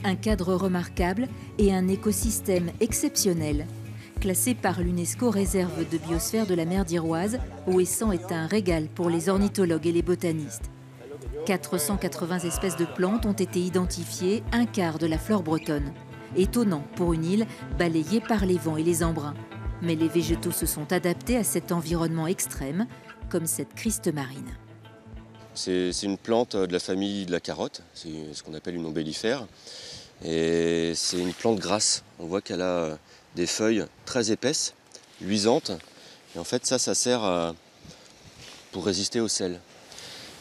Un cadre remarquable et un écosystème exceptionnel. Classé par l'UNESCO réserve de biosphère de la mer d'Iroise, Ouessant est un régal pour les ornithologues et les botanistes. 480 espèces de plantes ont été identifiées, un quart de la flore bretonne. Étonnant pour une île balayée par les vents et les embruns. Mais les végétaux se sont adaptés à cet environnement extrême, comme cette criste marine. C'est une plante de la famille de la carotte, c'est ce qu'on appelle une ombellifère. Et c'est une plante grasse. On voit qu'elle a des feuilles très épaisses, luisantes. Et en fait, ça sert pour résister au sel.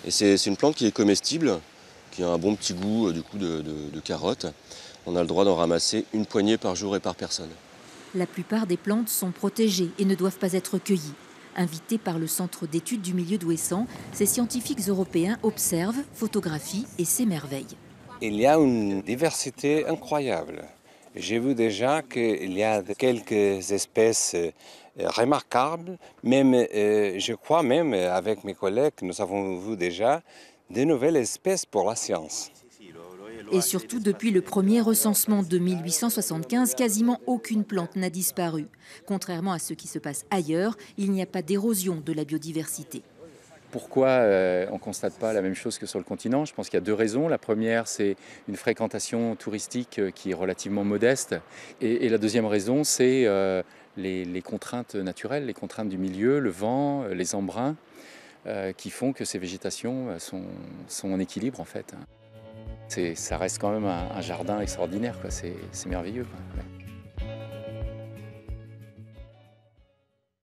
Et c'est une plante qui est comestible, qui a un bon petit goût du coup de carotte. On a le droit d'en ramasser une poignée par jour et par personne. La plupart des plantes sont protégées et ne doivent pas être cueillies. Invités par le Centre d'études du milieu d'Ouessant, ces scientifiques européens observent, photographient et s'émerveillent. Il y a une diversité incroyable. J'ai vu déjà qu'il y a quelques espèces remarquables. Même, je crois même avec mes collègues, nous avons vu déjà de nouvelles espèces pour la science. Et surtout, depuis le premier recensement de 1875, quasiment aucune plante n'a disparu. Contrairement à ce qui se passe ailleurs, il n'y a pas d'érosion de la biodiversité. Pourquoi on ne constate pas la même chose que sur le continent? Je pense qu'il y a deux raisons. La première, c'est une fréquentation touristique qui est relativement modeste. Et la deuxième raison, c'est les contraintes naturelles, les contraintes du milieu, le vent, les embruns, qui font que ces végétations sont en équilibre en fait. Ça reste quand même un jardin extraordinaire, quoi. C'est merveilleux, quoi. Ouais.